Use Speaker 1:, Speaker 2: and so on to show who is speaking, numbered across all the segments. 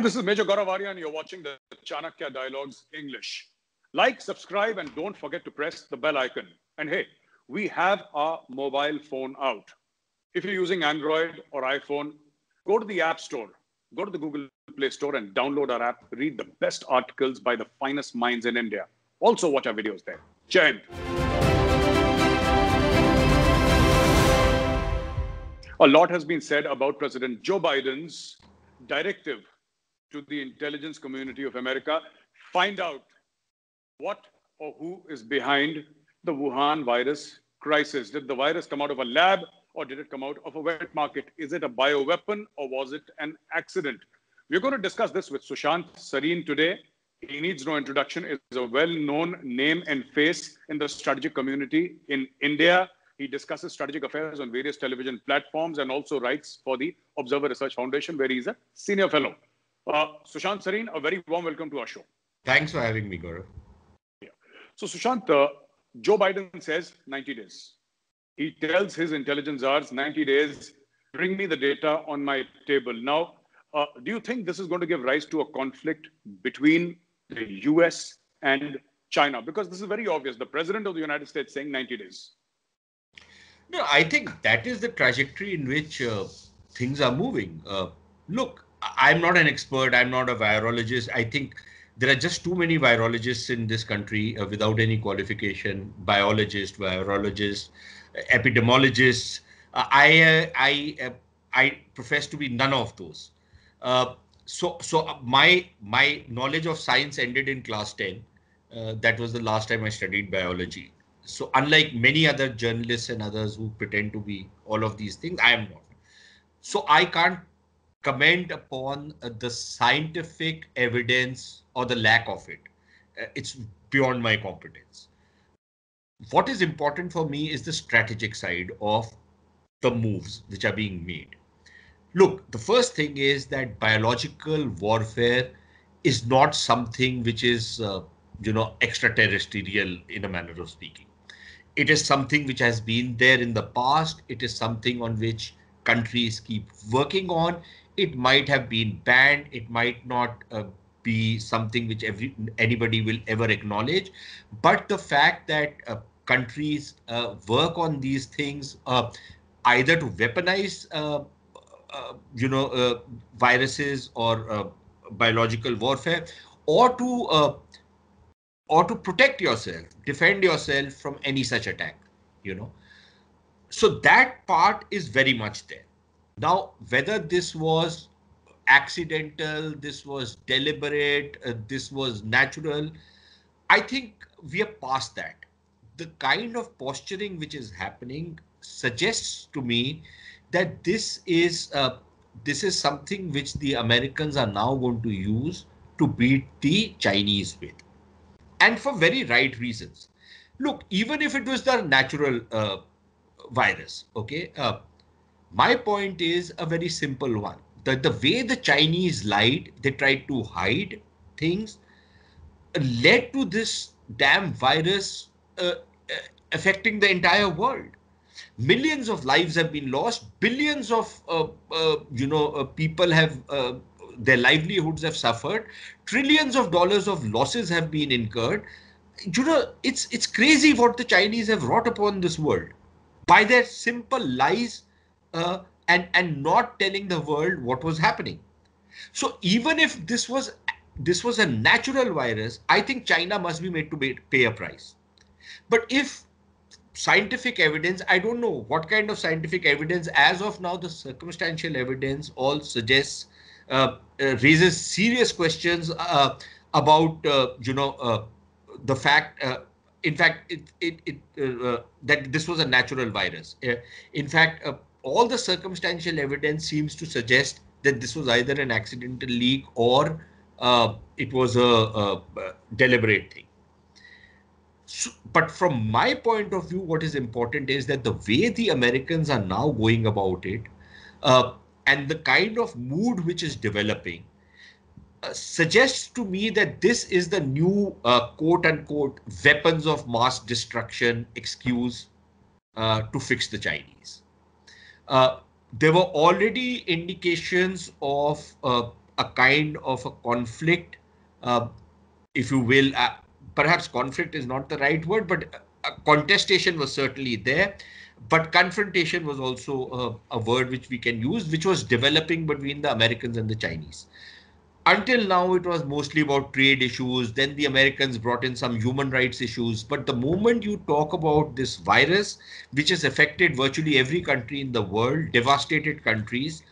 Speaker 1: this is Major Gaurav Arya and you're watching the Chanakya Dialogues English. Like, subscribe, and don't forget to press the bell icon. And hey, we have our mobile phone out. If you're using Android or iPhone, go to the App Store, go to the Google Play Store and download our app. Read the best articles by the finest minds in India. Also watch our videos there. Jai Hind. A lot has been said about President Joe Biden's directive to the intelligence community of America. Find out what or who is behind the Wuhan virus crisis. Did the virus come out of a lab or did it come out of a wet market? Is it a bioweapon or was it an accident? We're going to discuss this with Sushant Sareen today. He needs no introduction. Is a well-known name and face in the strategic community in India. He discusses strategic affairs on various television platforms and also writes for the Observer Research Foundation, where he's a senior fellow. Sushant Sareen, a very warm welcome to our show.
Speaker 2: Thanks for having me, Gaurav.
Speaker 1: Yeah. So, Sushant, Joe Biden says 90 days. He tells his intelligence czars 90 days, bring me the data on my table. Now, do you think this is going to give rise to a conflict between the US and China? Because this is very obvious. The president of the United States saying 90 days.
Speaker 2: No, I think that is the trajectory in which things are moving. Look, I'm not an expert. I'm not a virologist. I think there are just too many virologists in this country without any qualification. Biologists, virologists, epidemiologists. I profess to be none of those. So my knowledge of science ended in class 10. That was the last time I studied biology. So unlike many other journalists and others who pretend to be all of these things, I am not. So I can't comment upon the scientific evidence or the lack of it. It's beyond my competence. What is important for me is the strategic side of the moves which are being made. Look, the first thing is that biological warfare is not something which is, extraterrestrial in a manner of speaking. It is something which has been there in the past. It is something on which countries keep working on. It might have been banned. It might not be something which anybody will ever acknowledge. But the fact that countries work on these things, either to weaponize, viruses or biological warfare, or to protect yourself, defend yourself from any such attack, So that part is very much there. Now, whether this was accidental, this was deliberate, this was natural, I think we are past that. The kind of posturing which is happening suggests to me that this is something which the Americans are now going to use to beat the Chinese with. And for very right reasons. Look, even if it was the natural virus, okay, my point is a very simple one. That the way the Chinese lied, they tried to hide things, led to this damn virus affecting the entire world. Millions of lives have been lost. Billions of people have their livelihoods have suffered. Trillions of dollars of losses have been incurred. It's crazy what the Chinese have wrought upon this world by their simple lies and not telling the world what was happening. So even if this was a natural virus, I think China must be made to pay a price. But if scientific evidence, I don't know what kind of scientific evidence, as of now, the circumstantial evidence all suggests, raises serious questions about, the fact, in fact, that this was a natural virus. In fact, all the circumstantial evidence seems to suggest that this was either an accidental leak or it was a deliberate thing. So, but from my point of view, what is important is that the way the Americans are now going about it and the kind of mood which is developing suggests to me that this is the new quote unquote weapons of mass destruction excuse to fix the Chinese. There were already indications of a kind of a conflict, if you will. Perhaps conflict is not the right word, but a contestation was certainly there. But confrontation was also a word which we can use, which was developing between the Americans and the Chinese. Until now, it was mostly about trade issues. Then the Americans brought in some human rights issues. But the moment you talk about this virus, which has affected virtually every country in the world, devastated countries,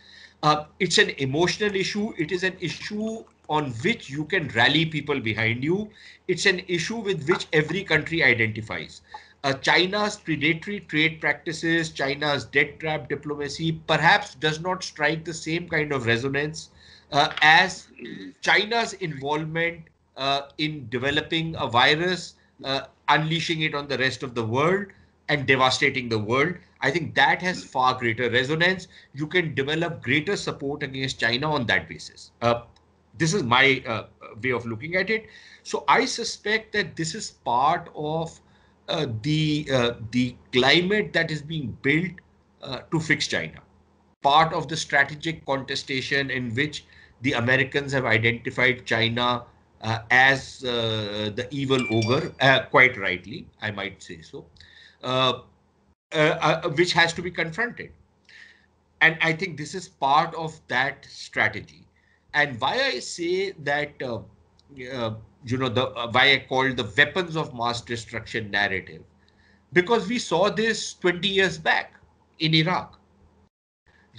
Speaker 2: it's an emotional issue. It is an issue on which you can rally people behind you. It's an issue with which every country identifies. China's predatory trade practices, China's debt trap diplomacy, perhaps does not strike the same kind of resonance as China's involvement in developing a virus, unleashing it on the rest of the world, and devastating the world. I think that has far greater resonance. You can develop greater support against China on that basis. This is my way of looking at it. So I suspect that this is part of the climate that is being built to fix China. Part of the strategic contestation in which the Americans have identified China as the evil ogre, quite rightly, I might say so, which has to be confronted. And I think this is part of that strategy. And why I say that, why I call the weapons of mass destruction narrative, because we saw this 20 years back in Iraq.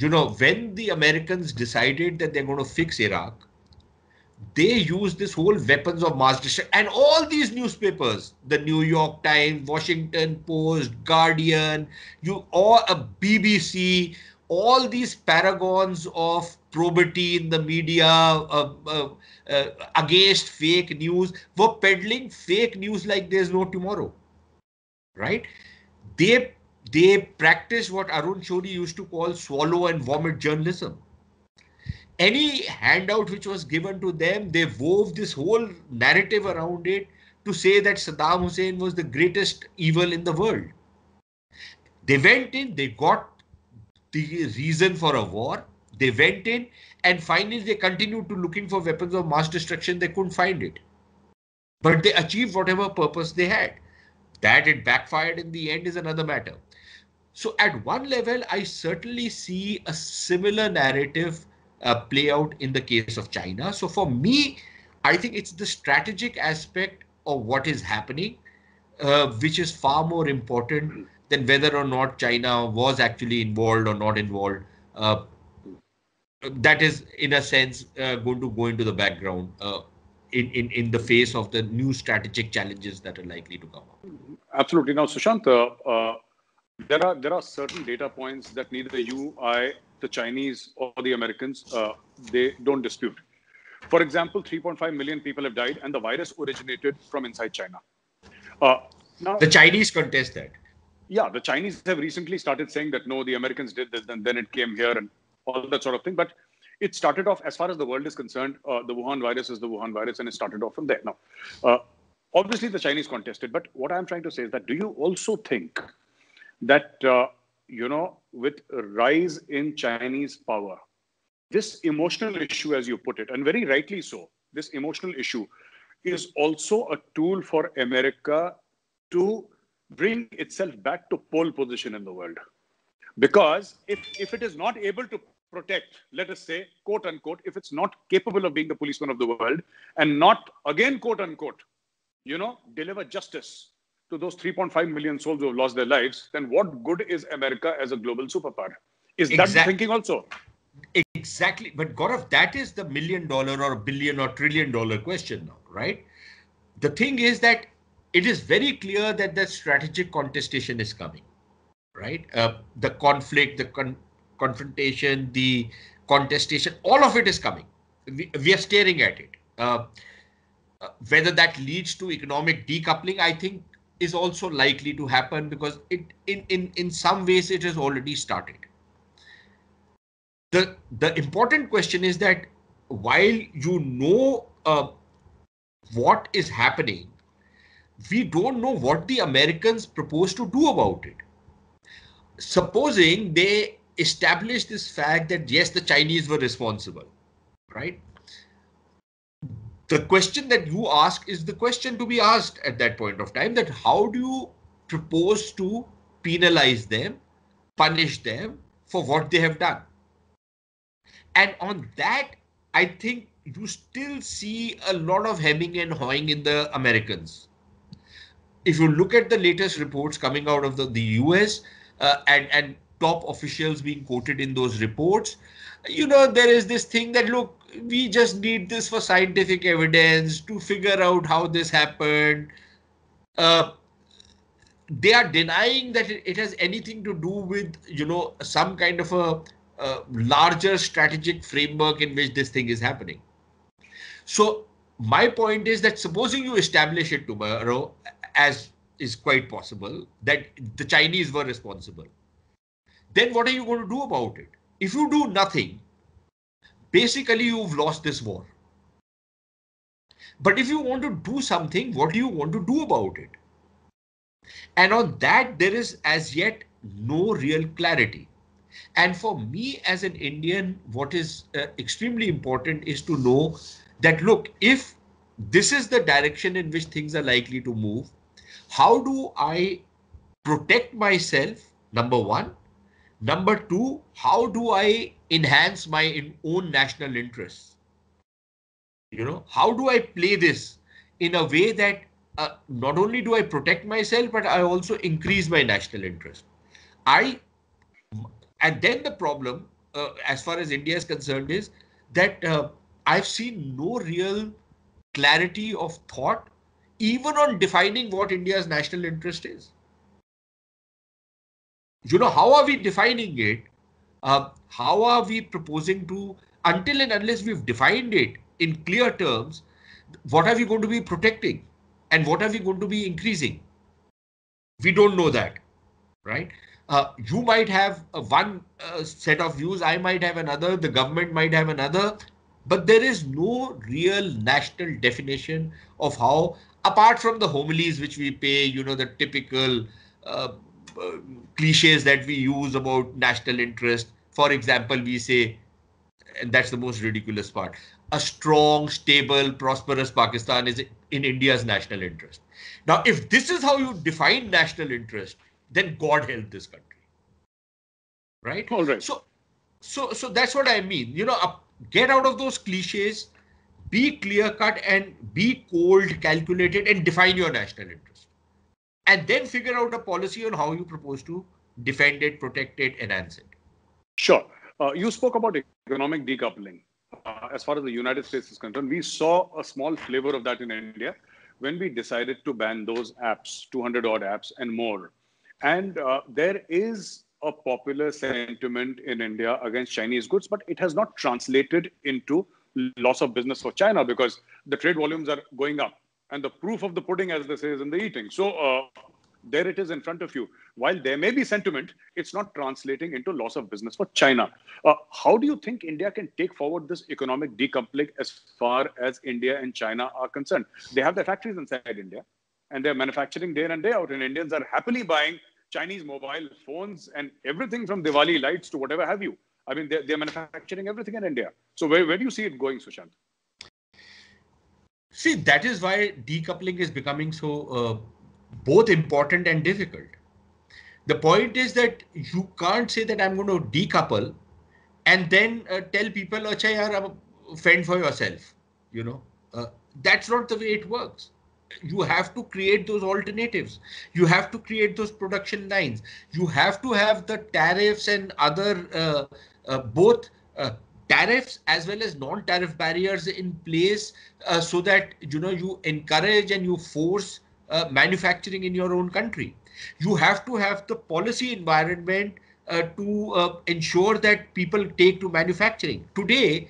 Speaker 2: When the Americans decided that they're going to fix Iraq, they used this whole weapons of mass destruction, and all these newspapers, the New York Times, Washington Post, Guardian, BBC, all these paragons of probity in the media against fake news were peddling fake news like there's no tomorrow, right? They practice what Arun Shourie used to call swallow and vomit journalism. Any handout which was given to them, they wove this whole narrative around it to say that Saddam Hussein was the greatest evil in the world. They went in, they got the reason for a war, they went in, and finally they continued to looking for weapons of mass destruction. They couldn't find it. But they achieved whatever purpose they had. That it backfired in the end is another matter. So at one level, I certainly see a similar narrative play out in the case of China. So for me, I think it's the strategic aspect of what is happening, which is far more important than whether or not China was actually involved or not involved. That is, in a sense, going to go into the background in the face of the new strategic challenges that are likely to come up.
Speaker 1: Absolutely. Now, Sushant, there are certain data points that neither you, I, the Chinese, or the Americans, they don't dispute. For example, 3.5 million people have died, and the virus originated from inside China.
Speaker 2: Now, the Chinese contest that.
Speaker 1: Yeah, the Chinese have recently started saying that, no, the Americans did this, and then it came here and all that sort of thing. But it started off, as far as the world is concerned, the Wuhan virus is the Wuhan virus, and it started off from there. Now, obviously, the Chinese contested. But what I'm trying to say is that, do you also think that, with rise in Chinese power, this emotional issue, as you put it, and very rightly so, this emotional issue is also a tool for America to bring itself back to pole position in the world? Because if it is not able to protect, let us say, quote unquote, if it's not capable of being the policeman of the world and not, again, quote unquote, deliver justice to those 3.5 million souls who have lost their lives, then what good is America as a global superpower? Is that the thinking also?
Speaker 2: Exactly. But Gaurav, that is the $1 million or $1 billion or $1 trillion question now, right? The thing is that it is very clear that the strategic contestation is coming, right? The conflict, the confrontation, the contestation, all of it is coming. We are staring at it. Whether that leads to economic decoupling, I think, is also likely to happen, because in some ways it has already started. The important question is that while what is happening, we don't know what the Americans propose to do about it. Supposing they establish this fact that yes, the Chinese were responsible, right? the question that you ask is the question to be asked at that point of time, that how do you propose to penalize them, punish them for what they have done? And on that, I think you still see a lot of hemming and hawing in the Americans. If you look at the latest reports coming out of the US, and top officials being quoted in those reports, there is this thing that, look, we just need this for scientific evidence to figure out how this happened. They are denying that it has anything to do with, some kind of a larger strategic framework in which this thing is happening. So my point is that supposing you establish it tomorrow, as is quite possible, that the Chinese were responsible, then what are you going to do about it? If you do nothing, basically you've lost this war. But if you want to do something, what do you want to do about it? And on that, there is as yet no real clarity. And for me as an Indian, what is extremely important is to know that, look, if this is the direction in which things are likely to move, how do I protect myself? Number one. Number two, how do I enhance my own national interests? How do I play this in a way that not only do I protect myself, but I also increase my national interest? And then the problem, as far as India is concerned, is that I've seen no real clarity of thought, even on defining what India's national interest is. How are we defining it? How are we proposing to, until and unless we've defined it in clear terms, what are we going to be protecting and what are we going to be increasing? We don't know that, right? You might have one set of views, I might have another, the government might have another, but there is no real national definition of how, apart from the homilies which we pay, the typical cliches that we use about national interest. For example, we say, and that's the most ridiculous part, a strong, stable, prosperous Pakistan is in India's national interest. Now, if this is how you define national interest, then God help this country, right?
Speaker 1: All right.
Speaker 2: So that's what I mean. Get out of those cliches, be clear cut and be cold, calculated, and define your national interest. And then figure out a policy on how you propose to defend it, protect it, enhance it.
Speaker 1: Sure. You spoke about economic decoupling. As far as the United States is concerned, we saw a small flavor of that in India when we decided to ban those apps, 200 odd apps and more. And there is a popular sentiment in India against Chinese goods, but it has not translated into loss of business for China because the trade volumes are going up. And the proof of the pudding, as they say, is in the eating. So there it is in front of you. While there may be sentiment, it's not translating into loss of business for China. How do you think India can take forward this economic decoupling as far as India and China are concerned? They have their factories inside India and they're manufacturing day in and day out, and Indians are happily buying Chinese mobile phones and everything from Diwali lights to whatever have you. I mean, they're manufacturing everything in India. So where do you see it going, Sushant?
Speaker 2: See, that is why decoupling is becoming so both important and difficult. The point is that you can't say that I'm going to decouple and then tell people, "Acha yaar, fend for yourself." That's not the way it works. You have to create those alternatives. You have to create those production lines. You have to have the tariffs and other both tariffs as well as non-tariff barriers in place so that you encourage and you force manufacturing in your own country. You have to have the policy environment to ensure that people take to manufacturing. Today,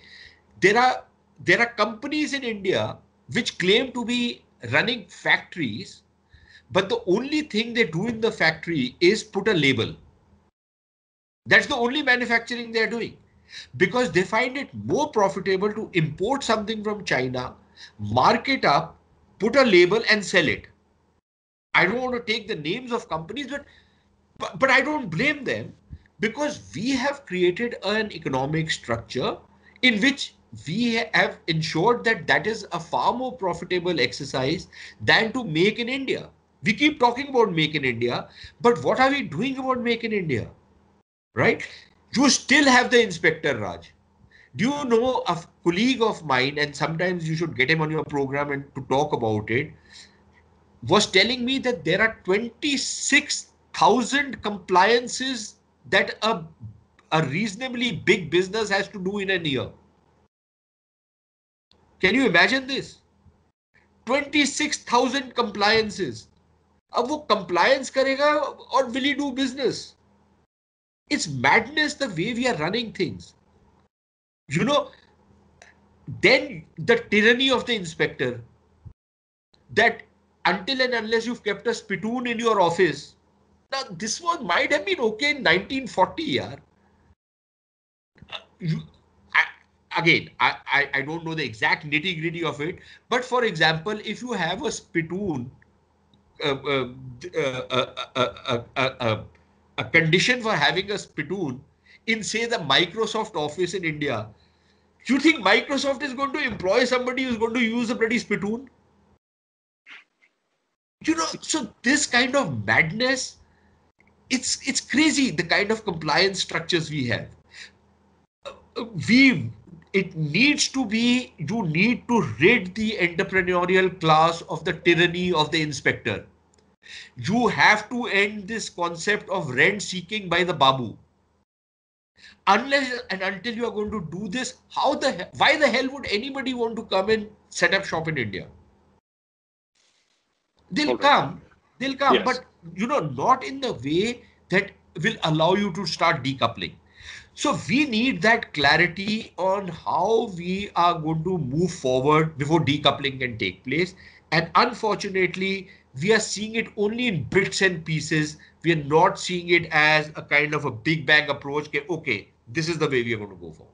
Speaker 2: there are companies in India which claim to be running factories, but the only thing they do in the factory is put a label. That's the only manufacturing they're doing, because they find it more profitable to import something from China, mark it up, put a label and sell it. I don't want to take the names of companies, but I don't blame them, because we have created an economic structure in which we have ensured that that is a far more profitable exercise than to make in India. We keep talking about make in India, but what are we doing about make in India? Right? You still have the inspector Raj. Do you know a colleague of mine, and sometimes you should get him on your program and to talk about it, was telling me that there are 26,000 compliances that a reasonably big business has to do in a year. Can you imagine this? 26,000 compliances. अब वो compliance करेगा or will he do business? It's madness the way we are running things. You know, then the tyranny of the inspector, that until and unless you've kept a spittoon in your office, now this might have been okay in 1940, yeah. I don't know the exact nitty gritty of it, but for example, if you have a spittoon, a condition for having a spittoon in, say, the Microsoft office in India, you think Microsoft is going to employ somebody who's going to use a bloody spittoon? You know, so this kind of madness, it's crazy, the kind of compliance structures we have. It needs to be, you need to rid the entrepreneurial class of the tyranny of the inspector. You have to end this concept of rent seeking by the babu. Unless and until you are going to do this, why the hell would anybody want to come and set up shop in India? They'll come,
Speaker 1: yes.
Speaker 2: but you know, not in the way that will allow you to start decoupling. So we need that clarity on how we are going to move forward before decoupling can take place. And unfortunately, we are seeing it only in bits and pieces. We are not seeing it as a kind of a big bang approach. Okay, this is the way we are going to go forward.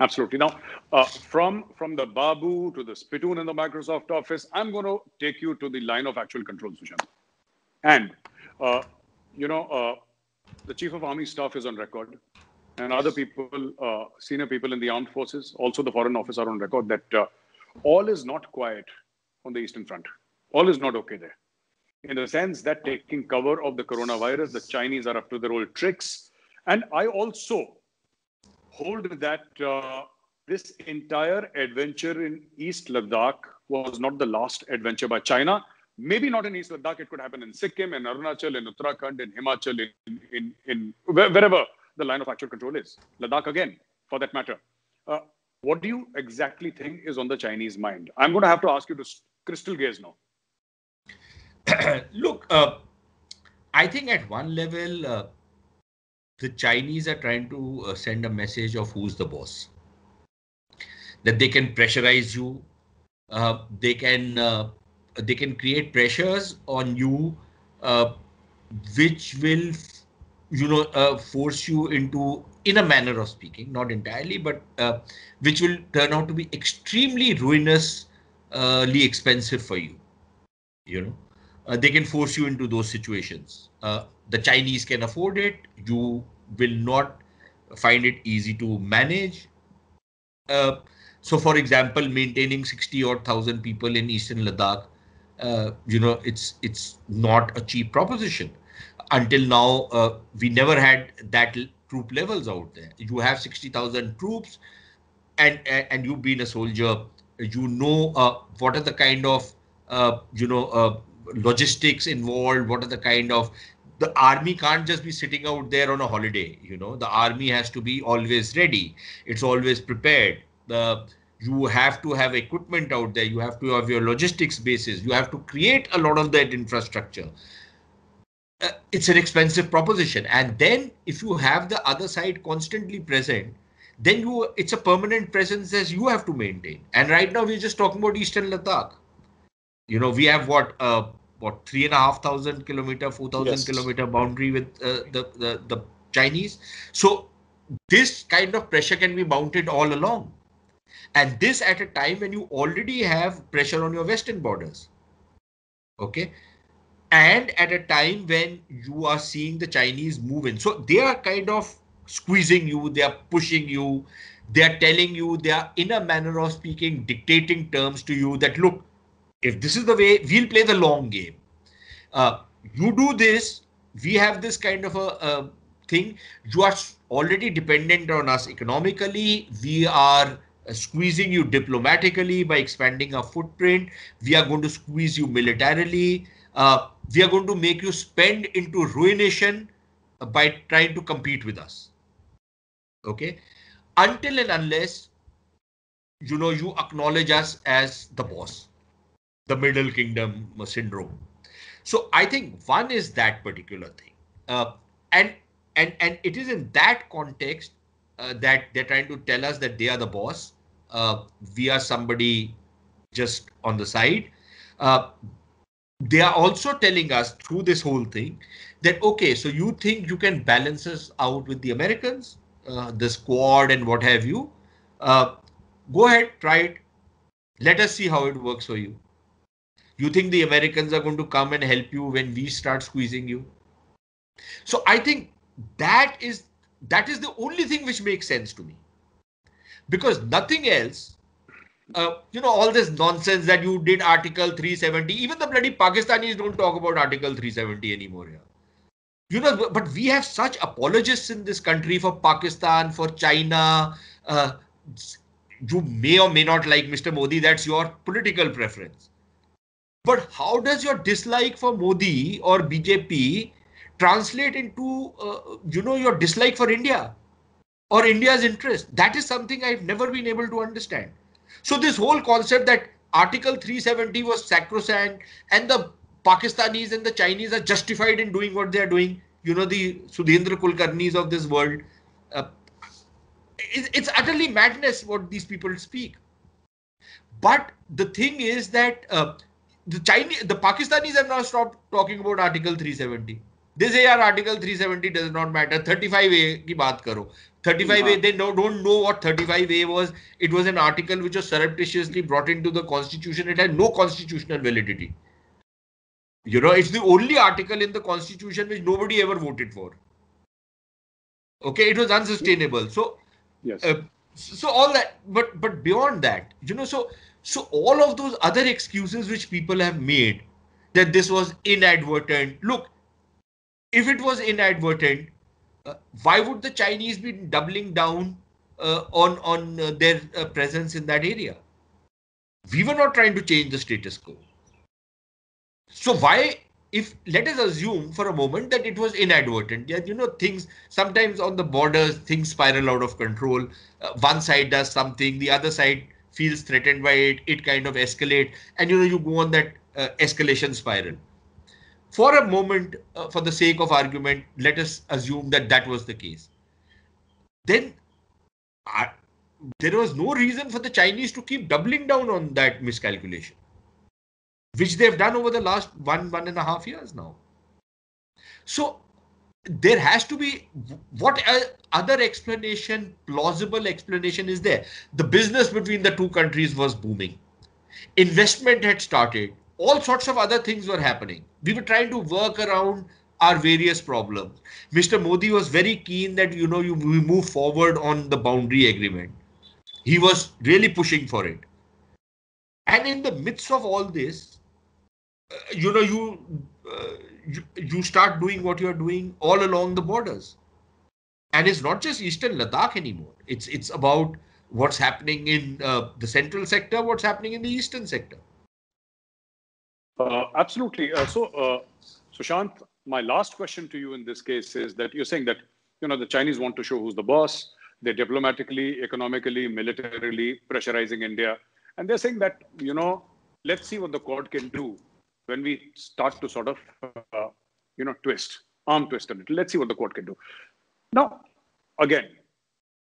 Speaker 1: Absolutely. Now, from the Babu to the spittoon in the Microsoft office, I'm going to take you to the line of actual control, Sushant. And, the Chief of Army Staff is on record, and other people, senior people in the armed forces, also the Foreign Office, are on record that all is not quiet on the Eastern Front. All is not okay there. In the sense that taking cover of the coronavirus, the Chinese are up to their old tricks. And I also hold that this entire adventure in East Ladakh was not the last adventure by China. Maybe not in East Ladakh. It could happen in Sikkim, in Arunachal, in Uttarakhand, in Himachal, in wherever the line of actual control is. Ladakh again, for that matter. What do you exactly think is on the Chinese mind? I'm going to have to ask you to crystal gaze now.
Speaker 2: Look, I think at one level, the Chinese are trying to send a message of who's the boss. That they can pressurize you. They can create pressures on you, which will, force you into, in a manner of speaking, not entirely, but which will turn out to be extremely ruinously expensive for you. They can force you into those situations. The Chinese can afford it. You will not find it easy to manage. So, for example, maintaining 60,000 people in Eastern Ladakh, it's not a cheap proposition. Until now, we never had that troop levels out there. You have 60,000 troops, and you've been a soldier. What are the kind of logistics involved. What are the kind of, the army can't just be sitting out there on a holiday. The army has to be always ready. It's always prepared. You have to have equipment out there. You have to have your logistics bases. You have to create a lot of that infrastructure. It's an expensive proposition. And then if you have the other side constantly present, then it's a permanent presence as you have to maintain. And right now we're just talking about Eastern Ladakh. We have what 3,500 kilometer, 4,000 kilometer boundary with the Chinese. So this kind of pressure can be mounted all along. And this at a time when you already have pressure on your western borders. Okay. And at a time when you are seeing the Chinese move in. So they are kind of squeezing you, they are pushing you, They are telling you, they are in a manner of speaking, dictating terms to you that, look, if this is the way, we'll play the long game. You do this, we have this kind of a thing. You are already dependent on us economically. We are squeezing you diplomatically by expanding our footprint. We are going to squeeze you militarily. We are going to make you spend into ruination by trying to compete with us. Okay? Until and unless, you acknowledge us as the boss, the Middle Kingdom syndrome. So I think one is that particular thing, and it is in that context that they're trying to tell us that they are the boss. We are somebody just on the side. Uh, they are also telling us through this whole thing that, okay, so you think you can balance us out with the Americans, the Quad and what have you. Uh, Go ahead, try it. Let us see how it works for you. You think the Americans are going to come and help you when we start squeezing you? So I think that is the only thing which makes sense to me, because nothing else. All this nonsense that you did Article 370. Even the bloody Pakistanis don't talk about Article 370 anymore here. But we have such apologists in this country for Pakistan, for China. You may or may not like Mr. Modi. That's your political preference. But how does your dislike for Modi or BJP translate into, your dislike for India or India's interest? That is something I've never been able to understand. So this whole concept that Article 370 was sacrosanct and the Pakistanis and the Chinese are justified in doing what they are doing, the Sudhendra Kulkarnis of this world, it's utterly madness what these people speak. But the thing is that the Pakistanis have now stopped talking about Article 370. They say, Article 370 does not matter. 35A ki baat karo. 35A, they don't know what 35A was. It was an article which was surreptitiously brought into the constitution. It had no constitutional validity. It's the only article in the constitution which nobody ever voted for. Okay, it was unsustainable. So,
Speaker 1: yes.
Speaker 2: So all that, but beyond that, so all of those other excuses which people have made, that this was inadvertent. Look, if it was inadvertent, why would the Chinese be doubling down on their presence in that area? We were not trying to change the status quo. So why, if let us assume for a moment that it was inadvertent, things sometimes on the borders, things spiral out of control. One side does something, the other side feels threatened by it, it kind of escalates, and you go on that escalation spiral. For a moment, for the sake of argument, let us assume that that was the case. Then there was no reason for the Chinese to keep doubling down on that miscalculation, which they've done over the last 1.5 years now. So there has to be, what other explanation, plausible explanation is there? The business between the two countries was booming. Investment had started. All sorts of other things were happening. We were trying to work around our various problems. Mr. Modi was very keen that, we move forward on the boundary agreement. He was really pushing for it. And in the midst of all this, you start doing what you're doing all along the borders. And it's not just Eastern Ladakh anymore. It's about what's happening in the central sector, what's happening in the eastern sector.
Speaker 1: Absolutely. So, Sushant, my last question to you in this case is that you're saying that, the Chinese want to show who's the boss. They're diplomatically, economically, militarily pressurizing India. And they're saying that, let's see what the Quad can do when we start to sort of, arm twist a little. Let's see what the Quad can do. Now, again,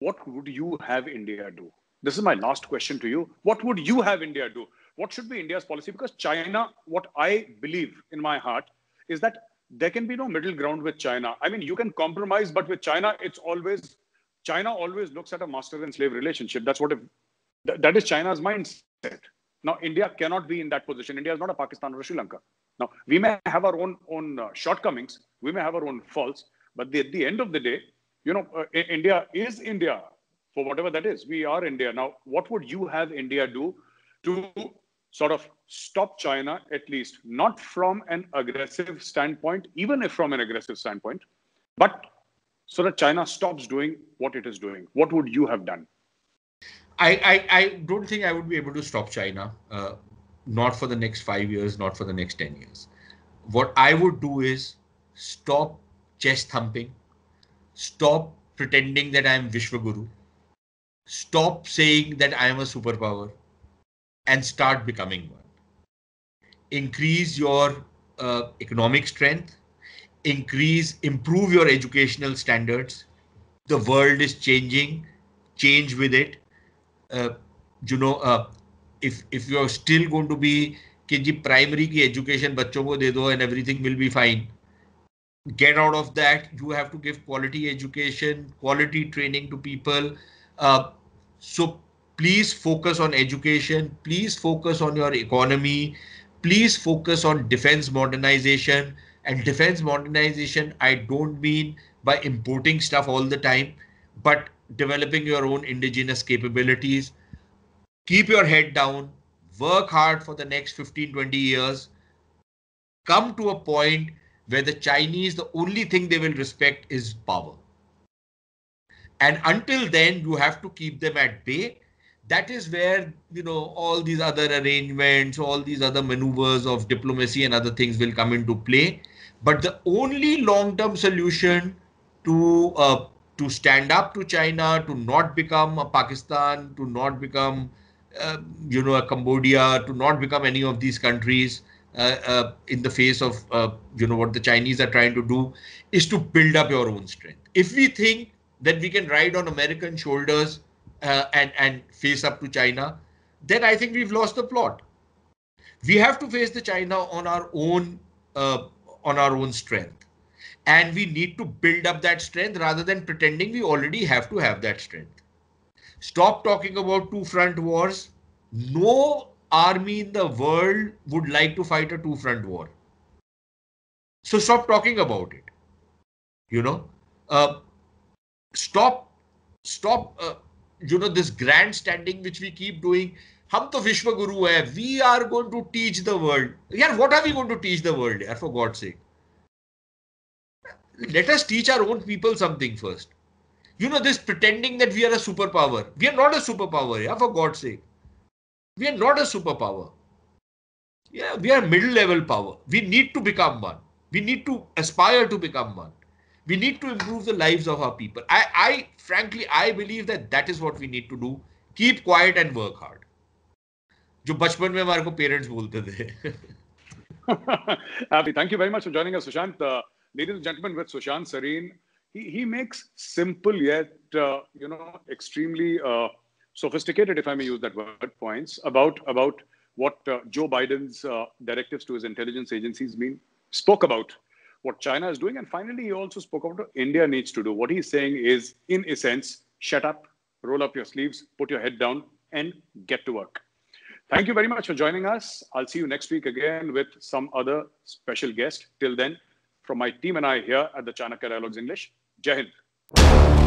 Speaker 1: what would you have India do? This is my last question to you. What would you have India do? What should be India's policy? Because China, what I believe in my heart is that there can be no middle ground with China. I mean, you can compromise, but with China, China always looks at a master and slave relationship. That is China's mindset. Now, India cannot be in that position. India is not a Pakistan or a Sri Lanka. Now, we may have our own shortcomings. We may have our own faults. But at the end of the day, India is India. for whatever that is. We are India. Now, what would you have India do to sort of stop China, at least not from an aggressive standpoint, even if from an aggressive standpoint, but so that China stops doing what it is doing? What would you have done?
Speaker 2: I don't think I would be able to stop China, not for the next 5 years, not for the next 10 years. What I would do is stop chest thumping, stop pretending that I am Vishwaguru, stop saying that I am a superpower, and start becoming one. Increase your economic strength, improve your educational standards. The world is changing, change with it. Uh, if you're still going to be कि जी primary की education बच्चों को दे दो and everything will be fine, get out of that. You have to give quality education, quality training to people. So please focus on education, please focus on your economy, please focus on defense modernization. And defense modernization, I don't mean by importing stuff all the time, but developing your own indigenous capabilities. Keep your head down, work hard for the next 15-20 years, come to a point where the Chinese, the only thing they will respect is power. And until then, you have to keep them at bay. That is where, all these other arrangements, all these other maneuvers of diplomacy and other things will come into play. But the only long-term solution to stand up to China, to not become a Pakistan, to not become, a Cambodia, to not become any of these countries in the face of, what the Chinese are trying to do, is to build up your own strength. If we think that we can ride on American shoulders and face up to China, then I think we've lost the plot. We have to face the China on our own strength, and we need to build up that strength rather than pretending we already have to have that strength. Stop talking about two-front wars. No army in the world would like to fight a two-front war. So stop talking about it. Stop this grandstanding which we keep doing. Hum to Vishwa Guru hai. We are going to teach the world. Yeah, what are we going to teach the world? Yeah, for God's sake. Let us teach our own people something first. This pretending that we are a superpower. We are not a superpower, yeah, for God's sake. We are not a superpower. Yeah, we are middle-level power. We need to become one. We need to aspire to become one. We need to improve the lives of our people. Frankly, I believe that is what we need to do. Keep quiet and work hard. जो बचपन में हमारे को parents बोलते थे.
Speaker 1: Thank you very much for joining us, Sushant. Ladies and gentlemen, with Sushant Sareen, he makes simple yet extremely sophisticated, if I may use that word, points about what Joe Biden's directives to his intelligence agencies mean. Spoke about what China is doing, and finally he also spoke about what India needs to do. What he's saying is, in essence, shut up, roll up your sleeves, put your head down, and get to work. Thank you very much for joining us. I'll see you next week again with some other special guest. Till then, from my team and I here at the Chanakya Dialogues English, Jai Hind.